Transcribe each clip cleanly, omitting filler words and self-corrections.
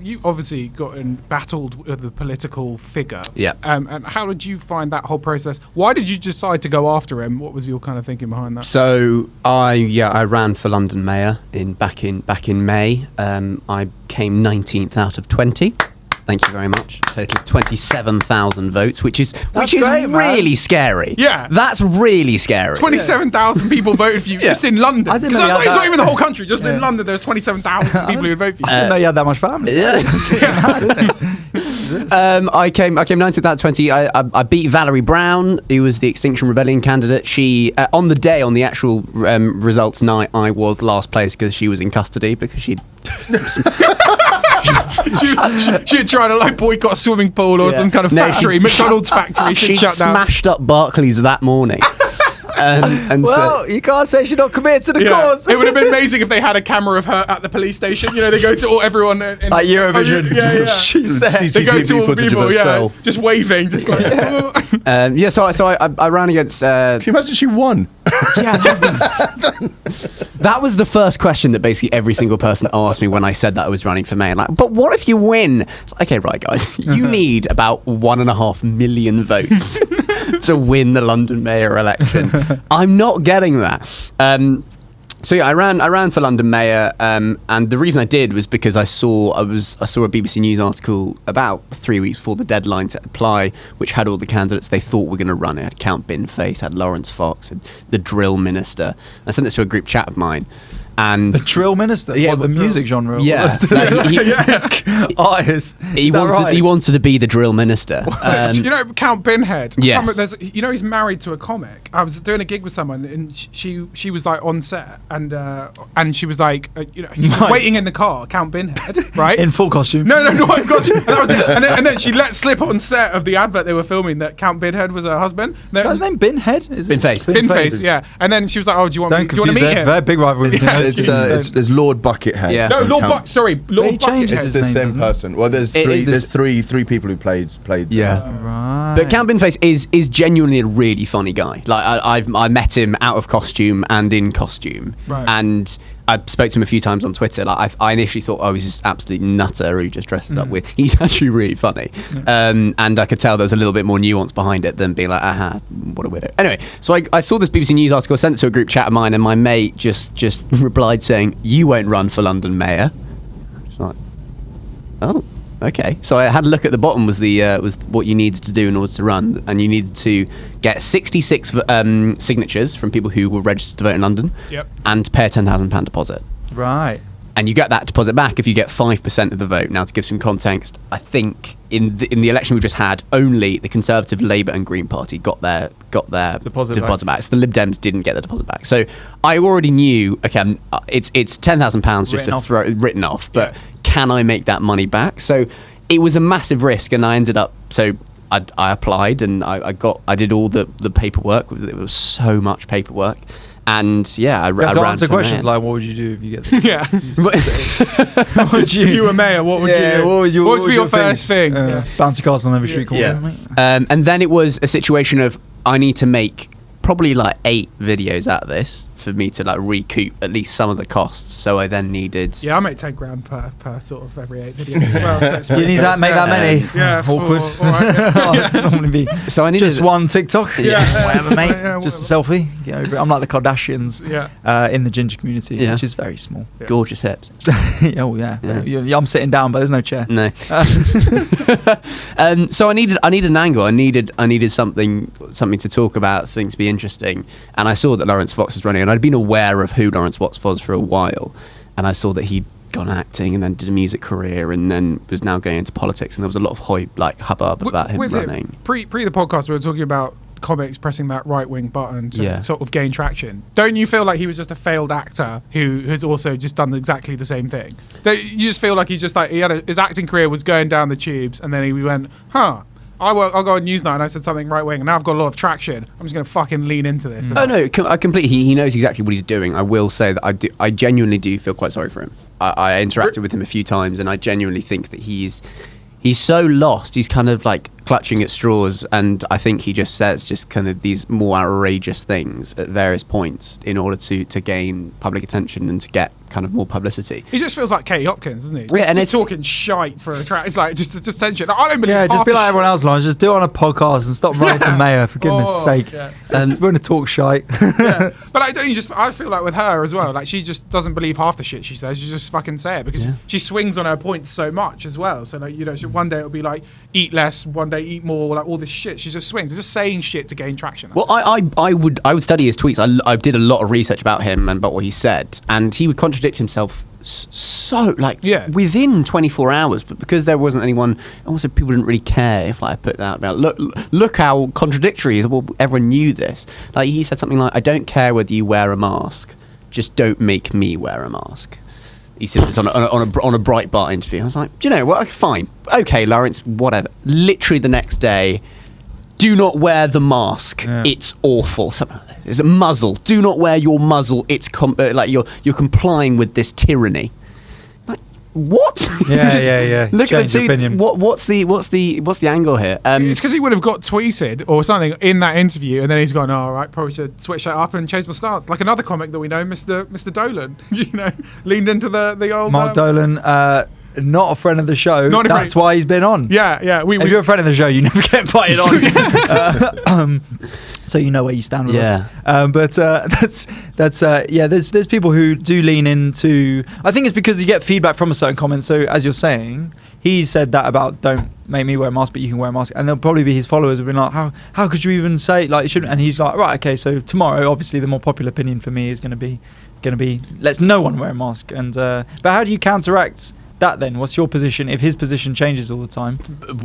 you obviously got battled with the political figure. Yeah. And how did you find that whole process? Why did you decide to go after him? What was your kind of thinking behind that? So I ran for London Mayor back in May. I came 19th out of 20. Thank you very much. Total of 27,000 votes, which is great, really scary. Yeah. That's really scary. 27,000 people voted for you just in London. I didn't 'Cause know it's you had not that. even the whole country. Just in London, there's 27,000 people who vote for you. I didn't know you had that much family. Yeah. I came 19th out of 20. I beat Valerie Brown, who was the Extinction Rebellion candidate. She on the actual results night, I was last place because she was in custody because she'd She'd try to boycott a swimming pool or some kind of factory, McDonald's factory. She'd shut down. smashed up Barclays that morning. Well, you can't say she's not committed to the cause. It would have been amazing if they had a camera of her at the police station. They go to everyone. Like Eurovision. Yeah. She's there. They go to all the footage of people, herself. just waving, just like. So I ran against. Can you imagine she won? That was the first question that basically every single person asked me when I said that I was running for mayor. Like, but what if you win? It's like, okay, right, guys, you need about 1.5 million votes to win the London mayor election. I'm not getting that. So yeah, I ran for London mayor, and the reason I did was because I saw a BBC News article about 3 weeks before the deadline to apply, which had all the candidates they thought were going to run. It had Count Binface, had Laurence Fox, and the drill minister. I sent this to a group chat of mine. And the drill minister, the music genre. Yeah, artist. He wanted to be the drill minister. Count Binhead. Yes. He's married to a comic. I was doing a gig with someone, and she was like on set, and she was like, he was waiting in the car. Count Binhead, right? In full costume. No, in costume. And that was it. And then she let slip on set of the advert they were filming that Count Binhead was her husband. Is his name Binhead? Binface. Yeah. And then she was like, "Oh, do you want to meet him?" Very big rivalry. It's Lord Buckethead. Yeah. No, Lord Buckethead. It's the same person. Well, there's three people who played. Yeah. Right. But Count Binface is genuinely a really funny guy. Like I met him out of costume and in costume, and I spoke to him a few times on Twitter. Like I initially thought, oh, he's just absolute nutter who just dresses up with. He's actually really funny, and I could tell there was a little bit more nuance behind it than being like, aha, what a weirdo. Anyway, so I saw this BBC News article, sent it to a group chat of mine, and my mate just replied saying, "You won't run for London mayor." I was like, oh. Okay, so I had a look at the bottom was what you needed to do in order to run, and you needed to get 66 signatures from people who were registered to vote in London, and pay a £10,000 deposit. Right. And you get that deposit back if you get 5% of the vote. Now, to give some context, I think in the election we just had, only the Conservative, Labour, and Green Party got their deposit back. So the Lib Dems didn't get the deposit back. So I already knew, okay, it's £10,000 just written off, but can I make that money back? So it was a massive risk, and I ended up. So I applied, and I did all the paperwork. It was so much paperwork. And I ran. Answer questions like, what would you do if you get this? Yeah. If you were mayor, what would you do? What would be your first thing? Bouncy castle on every street corner. And then it was a situation of I need to make probably like 8 videos out of this for me to like recoup at least some of the costs. So I then needed. Yeah, I make £10,000 per sort of every 8 videos as well. So you need to make that many. Awkward. All right. Normally be. So I needed just one TikTok. Whatever, mate. Yeah, just a selfie. Get over it. I'm like the Kardashians. In the ginger community, which is very small. Gorgeous hips. I'm sitting down, but there's no chair. No. So I needed an angle. I needed something to talk about, something to be interesting. And I saw that Laurence Fox was running, and I'd been aware of who Laurence Fox was for a while, and I saw that he'd gone acting and then did a music career and then was now going into politics, and there was a lot of hubbub about him running. Pre the podcast, we were talking about comics pressing that right-wing button to sort of gain traction. Don't you feel like he was just a failed actor who has also just done exactly the same thing? You just feel like he's just like, his acting career was going down the tubes, and then he went, I'll go on Newsnight and I said something right wing, and now I've got a lot of traction. I'm just going to fucking lean into this. Oh no, I completely. He knows exactly what he's doing. I will say that I genuinely do feel quite sorry for him. I interacted with him a few times, and I genuinely think that he's so lost. He's kind of like clutching at straws, and I think he just says just kind of these more outrageous things at various points in order to gain public attention and to get kind of more publicity. He just feels like Katie Hopkins, doesn't he? Yeah, and it's talking shite for a track. It's like just tension. I don't believe. Yeah, just be like everyone else, Lawrence. Just do it on a podcast and stop running for mayor, for goodness' sake. Yeah. We're going to talk shite. Yeah. But I feel like with her as well, like she just doesn't believe half the shit she says. She just fucking say it because she swings on her points so much as well. So like, you know, one day it'll be like eat less, one day eat more, like all this shit. She just swings. She's just saying shit to gain traction. Well, I would study his tweets. I did a lot of research about him and about what he said, and he would contradict himself so within 24 hours, but because there wasn't anyone, also people didn't really care if I put that about look how contradictory is. Well, everyone knew this. Like he said something like, I don't care whether you wear a mask, just don't make me wear a mask. He said this on a Breitbart interview. I was like, do you know what, fine, okay, Laurence, whatever. Literally the next day, do not wear the mask. Yeah. It's awful. Something like that. It's a muzzle. Do not wear your muzzle. It's like you're complying with this tyranny. Like what? Yeah. Look at the two. What's the angle here? It's because he would have got tweeted or something in that interview, and then he's gone, all right, probably should switch that up and change my stance. Like another comic that we know, Mr. Dolan. You know, leaned into the old Mark Dolan. Not a friend of the show. That's why he's been on. Yeah. If you're a friend of the show, you never get invited on. So you know where you stand with us. But there's people who do lean into. I think it's because you get feedback from a certain comment. So as you're saying, he said that about don't make me wear a mask, but you can wear a mask, and there'll probably be his followers who've been like, how could you even say like it shouldn't? And he's like, right, okay. So tomorrow, obviously, the more popular opinion for me is going to be let's no one wear a mask. And but how do you counteract that then? What's your position if his position changes all the time?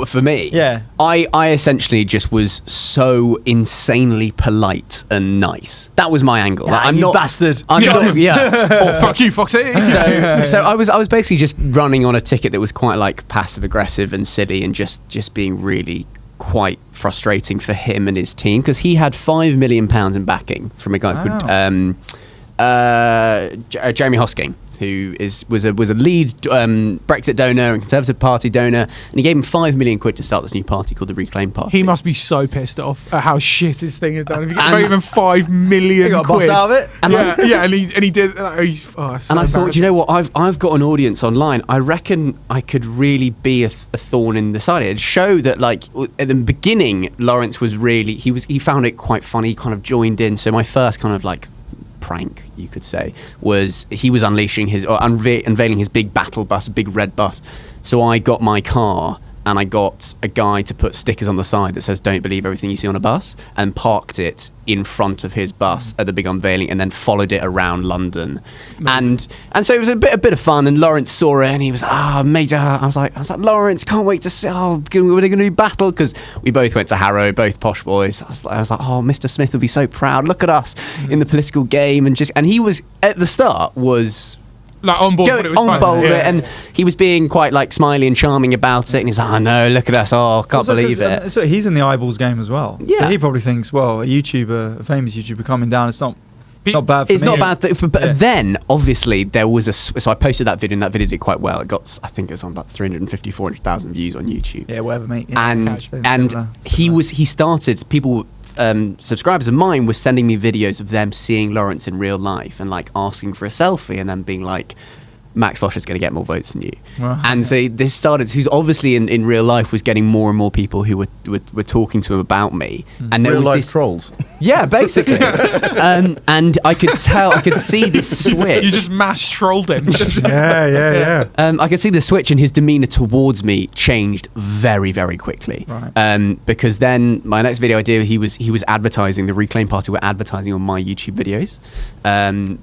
For me, I essentially just was so insanely polite and nice. That was my angle. Yeah, I'm you not bastard. I'm not, or fuck you, Foxy. So I was basically just running on a ticket that was quite like passive aggressive and silly and just being really quite frustrating for him and his team, because he had £5 million in backing from a guy called Jeremy Hosking, who was a lead Brexit donor and Conservative Party donor, and he gave him £5 million to start this new party called the Reclaim Party. He must be so pissed off at how shit his thing is done. If you gave him £5 million, he got a boss out of it. And he did. So and I thought, you know what? I've got an audience online. I reckon I could really be a thorn in the side. It'd show that, like, at the beginning, Laurence was really he found it quite funny. He kind of joined in. So my first kind of like prank, you could say, was he was unleashing unveiling his big battle bus, a big red bus. So I got my car and I got a guy to put stickers on the side that says "Don't believe everything you see on a bus," and parked it in front of his bus at the big unveiling, and then followed it around London. And so it was a bit of fun, and Laurence saw it and he was mate. I was like Laurence, can't wait to see. We're going to do battle, because we both went to Harrow, both posh boys. I was like, Mr. Smith will be so proud. Look at us in the political game, and he was at the start was like on board, and he was being quite like smiley and charming about it, and he's like, oh no, look at us, can't believe it. So he's in the eyeballs game as well. Yeah, so he probably thinks, well, a famous YouTuber coming down, it's not bad for me. It's not bad, but then obviously there was so I posted that video, and that video did quite well. It got, I think it was on about 350, 400,000 views on YouTube. Yeah, whatever, mate. Yeah. And he started, people, subscribers of mine were sending me videos of them seeing Laurence in real life and like asking for a selfie, and then being like, Max Fosh is going to get more votes than you. Well, and so this started, who's obviously in real life was getting more and more people who were talking to him about me. And there real was life trolls. Yeah, basically. And I could see this switch. You just mass trolled him. Yeah. I could see the switch in his demeanour towards me changed very, very quickly. Right. Because then my next video I did, he was advertising, the Reclaim Party were advertising on my YouTube videos,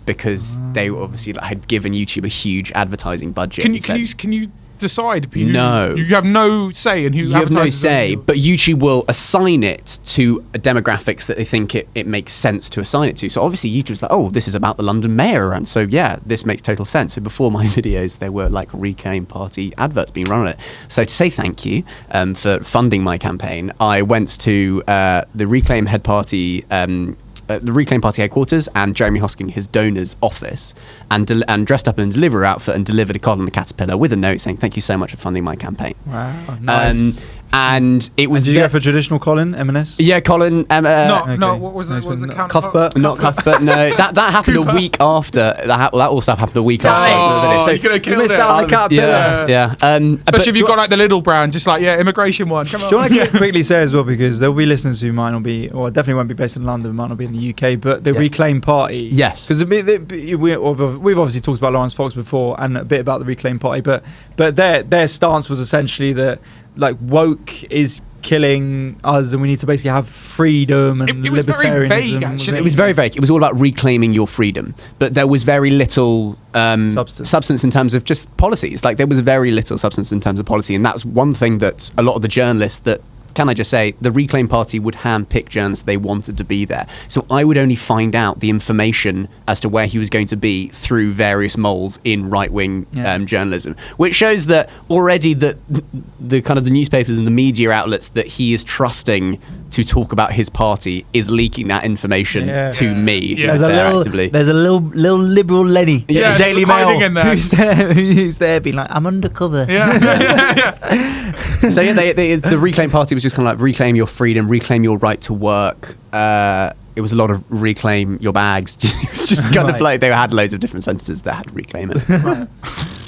because they obviously had given YouTube a huge advertising budget. Can you decide? No, you have no say in who you have no say, but YouTube will assign it to demographics that they think it makes sense to assign it to. So obviously YouTube's like, oh, this is about the London mayor, and so yeah, this makes total sense. So before my videos, there were like Reclaim Party adverts being run on it. So to say thank you for funding my campaign, I went to the Reclaim Head Party the Reclaim Party headquarters and Jeremy Hosking, his donor's office, and dressed up in a Deliveroo outfit and delivered a Colin the Caterpillar with a note saying, "Thank you so much for funding my campaign." Wow, nice. And it was. Did you go for traditional Colin, M&S? Yeah, Colin. No, what was it? Cuthbert? Not Cuthbert. No, that happened a week after. That all stuff happened a week after. Oh, So you could have killed missed it. out on the Caterpillar. Yeah. Especially if you've got like the Lidl brand, just like immigration one. Come on. Do you want to quickly say as well, because there'll be listeners who might not be, or definitely won't be based in London, might not be in the UK, but the Reclaim Party. Yes. Because we've obviously talked about Laurence Fox before and a bit about the Reclaim Party, but their stance was essentially that like woke is killing us and we need to basically have freedom and it was very libertarianism. vague, actually. It was very vague. It was all about reclaiming your freedom, but there was very little substance in terms of just policies. Like there was very little substance in terms of policy, and that's one thing that a lot of the journalists that. Can I just say, the Reclaim Party would hand-pick journalists they wanted to be there. So I would only find out the information as to where he was going to be through various moles in right-wing journalism, which shows that already that the kind of the newspapers and the media outlets that he is trusting to talk about his party is leaking that information to me. Yeah. There's a little liberal Lenny in the Daily Mail in there. who's there being like, I'm undercover. So the Reclaim Party was just kind of like reclaim your freedom, reclaim your right to work. It was a lot of reclaim your bags. It was just kind of like they had loads of different sentences that had reclaim it. Right.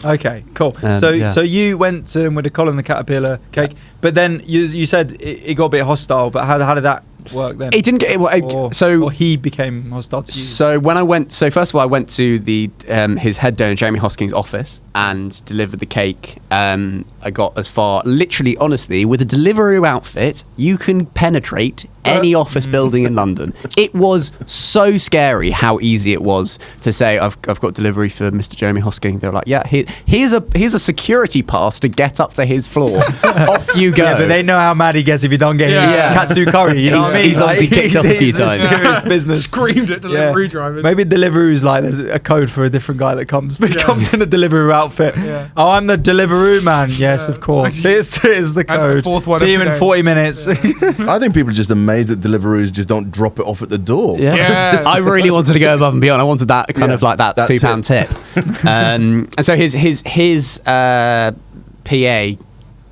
Okay, cool. So you went with a Colin the Caterpillar cake, but then you said it got a bit hostile. But how did that work then? It didn't get or he became hostile to you. So when I went, first of all, I went to the his head donor Jeremy Hosking's office and delivered the cake. I got as far, literally, honestly, with a Deliveroo outfit, you can penetrate any office building in London. It was so scary how easy it was to say, I've got delivery for Mr. Jeremy Hosking. They were like, yeah, here's a security pass to get up to his floor. Off you go. Yeah, but they know how mad he gets if you don't get his katsu curry. You know what I mean? He's obviously kicked off a few times. Serious business. Screamed at Deliveroo drivers. Maybe Deliveroo's like there's a code for a different guy that comes in a Deliveroo outfit. Yeah. Oh, I'm the Deliveroo man. Yes, of course. Here's the code. Fourth one See you in 40 minutes. I think people are just amazed that Deliveroos just don't drop it off at the door. Yeah. I really wanted to go above and beyond. I wanted that kind of like that £2 tip. And so his PA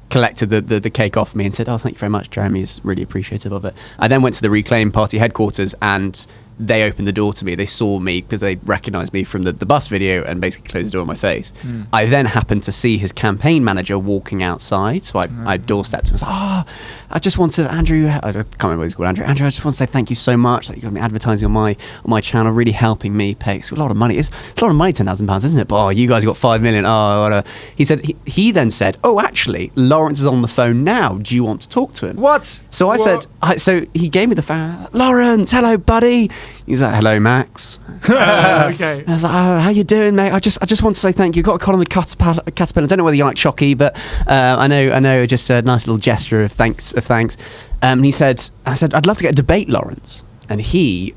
collected the cake off me and said, "Oh, thank you very much, Jeremy is really appreciative of it." I then went to the Reclaim Party headquarters and they opened the door to me. They saw me because they recognised me from the bus video and basically closed the door in my face. I then happened to see his campaign manager walking outside, so I doorstepped him and was like, I just wanted Andrew, I can't remember what he's called, Andrew, I just want to say thank you so much that you're going to be advertising on my channel, really helping me pay. It's a lot of money. It's a lot of money, £10,000, isn't it? But you guys got 5 million. Whatever. He said, he then said, actually, Laurence is on the phone now. Do you want to talk to him? What? So I said, so he gave me the phone. Laurence, hello, buddy. He's like, hello, Max. Okay. I was like, how you doing, mate? I just want to say thank you. Got a Colin the Caterpillar. I don't know whether you like Shocky, but I know, just a nice little gesture of thanks. And he said, I'd love to get a debate, Laurence. And he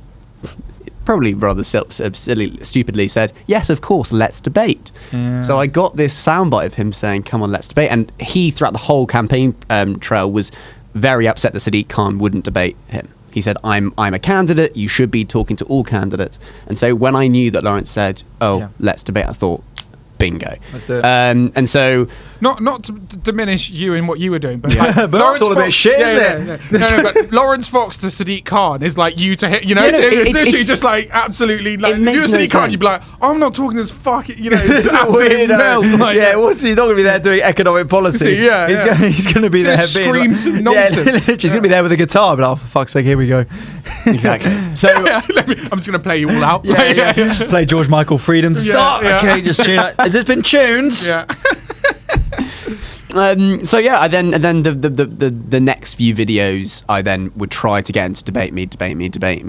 probably rather stupidly said, yes, of course, let's debate. Yeah. So I got this soundbite of him saying, come on, let's debate. And he, throughout the whole campaign trail, was very upset that Sadiq Khan wouldn't debate him. He said, I'm a candidate, you should be talking to all candidates. And so when I knew that Laurence said, let's debate, I thought, bingo. Let's do it. And so... Not to diminish you in what you were doing, but but that's all a bit shit, isn't it? No, but Laurence Fox to Sadiq Khan is like you to hit, it's literally just like absolutely, like, if you're Sadiq Khan, you'd be like, I'm not talking this fucking, it's absolute melt. Like, what's he not going to be there doing economic policy? He's going to be there scream some nonsense. He's going to be there with a guitar, but for fuck's sake, here we go. Exactly. So I'm just going to play you all out. Play George Michael Freedom to start. Okay, just tune out. Has this been tuned? Yeah. I then the next few videos I then would try to get him to debate me.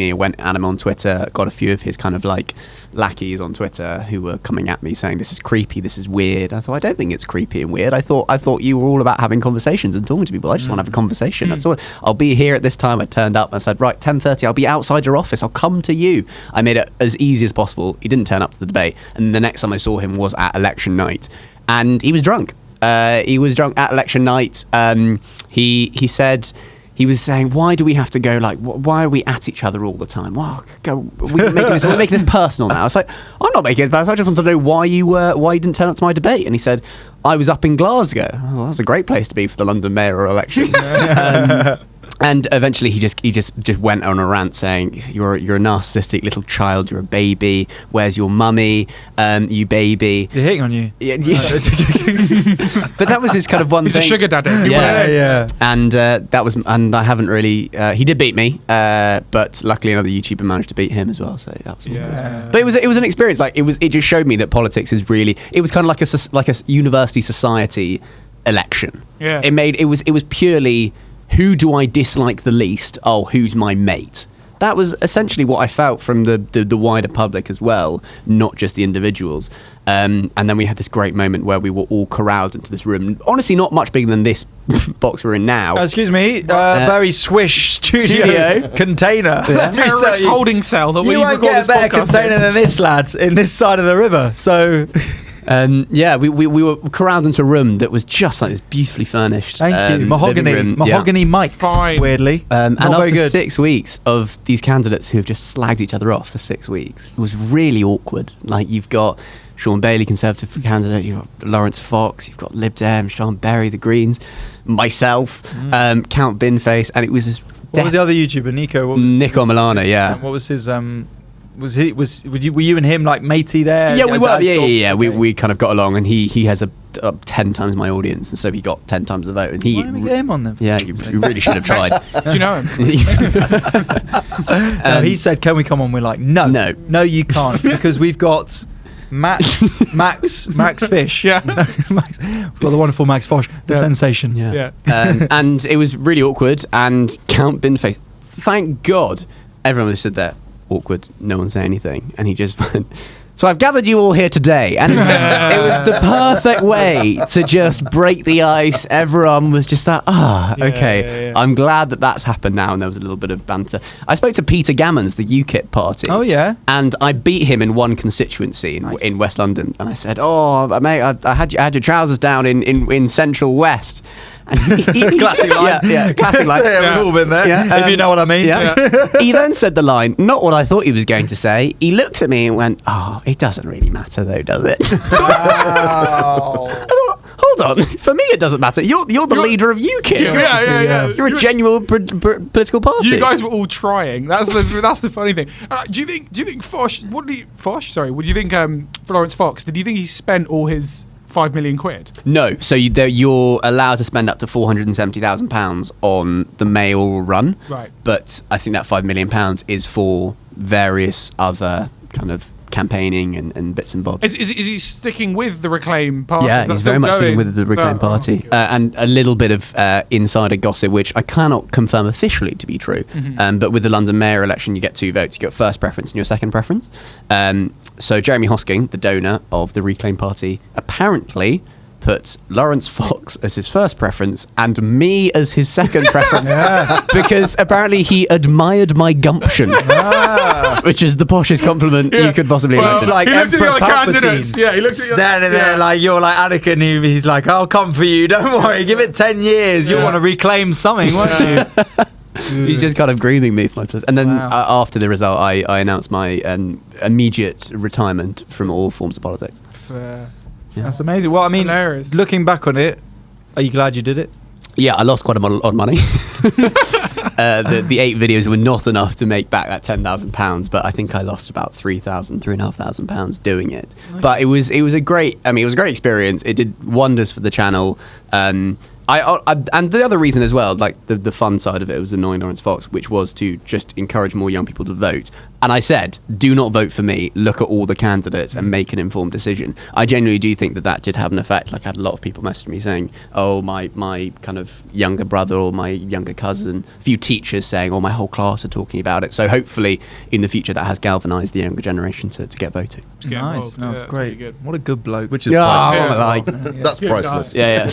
I went at him on Twitter, got a few of his kind of like lackeys on Twitter who were coming at me saying this is creepy, this is weird. I thought, I don't think it's creepy and weird. I thought you were all about having conversations and talking to people. I just want to have a conversation. That's all. I'll be here at this time. I turned up and I said, right, 10:30, I'll be outside your office, I'll come to you. I made it as easy as possible. He didn't turn up to the debate, and the next time I saw him was at election night, and he was drunk. He was drunk at election night. He said he was saying, why do we have to go, like, why are we at each other all the time? We're making this personal now. It's like, I'm not making it personal. I just want to know why you didn't turn up to my debate. And he said, I was up in Glasgow. Oh, that's a great place to be for the London mayoral election. And eventually he just went on a rant saying, you're a narcissistic little child, you're a baby, where's your mummy, you baby. They're hitting on you. Yeah. But that was his kind of one He's thing. a sugar daddy. Yeah. And I haven't really, he did beat me, but luckily another YouTuber managed to beat him as well, so that was all good. But it was an experience, like it just showed me that politics is really, it was kind of like a university society election. Yeah. It was purely, who do I dislike the least? Oh, who's my mate? That was essentially what I felt from the wider public as well, not just the individuals. And then we had this great moment where we were all corralled into this room. Honestly, not much bigger than this box we're in now. Excuse me, very swish studio container. Terrorist holding cell that we You won't record get a this better podcast container in. than this, lads, in this side of the river. So... we were corralled into a room that was just like this beautifully furnished. Thank you. Mahogany mics. Fine. Weirdly, and not very after good. 6 weeks of these candidates who have just slagged each other off for 6 weeks, it was really awkward. Like, you've got Sean Bailey, Conservative candidate, you've got Laurence Fox, you've got Lib Dem, Sean Berry, the Greens, myself, Count Binface, and it was this. What was the other YouTuber? Nico Milana, yeah. What was his? Were you and him like matey there? Yeah, we were. Yeah. We kind of got along, and he has 10 times my audience, and so he got 10 times the vote. And Why don't we get him on then? Yeah, you really should have tried. Do you know him? No, he said, "Can we come on?" We're like, "No, you can't," because we've got Max Fish. Yeah. Max, we've got the wonderful Max Fosh, the sensation. Yeah. And it was really awkward. And Count Binface, thank God, everyone was stood there. Awkward, no one say anything, and he just went, so I've gathered you all here today, and it was the perfect way to just break the ice. Everyone was just that, okay. I'm glad that's happened now, and there was a little bit of banter. I spoke to Peter Gammons, the UKIP party. Oh yeah. And I beat him in one constituency in West London, and I said, mate, I had your trousers down in Central West. And Classic line. Yeah, classic line. Yeah, we've all been there. Yeah, if you know what I mean. Yeah. He then said the line, not what I thought he was going to say. He looked at me and went, it doesn't really matter though, does it? Wow. I thought, hold on, for me it doesn't matter. You're the leader of UKIP. Yeah. You're a genuine political party. You guys were all trying. That's the funny thing. Do you think Fosh? What do you think? Laurence Fox? Did you think he spent all his 5 million quid? No, so you're allowed to spend up to £470,000 on the mayoral run. Right. But I think that £5 million is for various other kind of campaigning and bits and bobs. Is he sticking with the Reclaim party? Yeah, he's very much sticking with the Reclaim party. And a little bit of insider gossip, which I cannot confirm officially to be true. But with the London mayor election, you get 2 votes. You get first preference and your second preference. So Jeremy Hosking, the donor of the Reclaim party, apparently put Laurence Fox as his first preference and me as his second preference because apparently he admired my gumption, which is the poshest compliment you could possibly Well, imagine. Like he looked at the Emperor other candidates. Palpatine. Yeah, he looked at standing there like you're like Anakin. He's like, I'll come for you. Don't worry. Give it 10 years. You'll want to reclaim something, won't you? He's just kind of grooming me for my place. And then after the result, I announced my immediate retirement from all forms of politics. That's amazing. Well, I mean, hilarious. looking back on it, are you glad you did it? Yeah, I lost quite a lot of money. The 8 videos were not enough to make back that £10,000, but I think I lost about £3,500 doing it. But it was a great experience. It did wonders for the channel. And the other reason as well, like the fun side of it was annoying Laurence Fox, which was to just encourage more young people to vote. And I said, do not vote for me. Look at all the candidates and make an informed decision. I genuinely do think that did have an effect. Like, I had a lot of people message me saying, oh, my kind of younger brother or my younger cousin, a few teachers saying, oh, my whole class are talking about it. So hopefully in the future that has galvanised the younger generation to get voting. Nice. That's great. Really good. What a good bloke. Which is priceless. that's priceless. Yeah.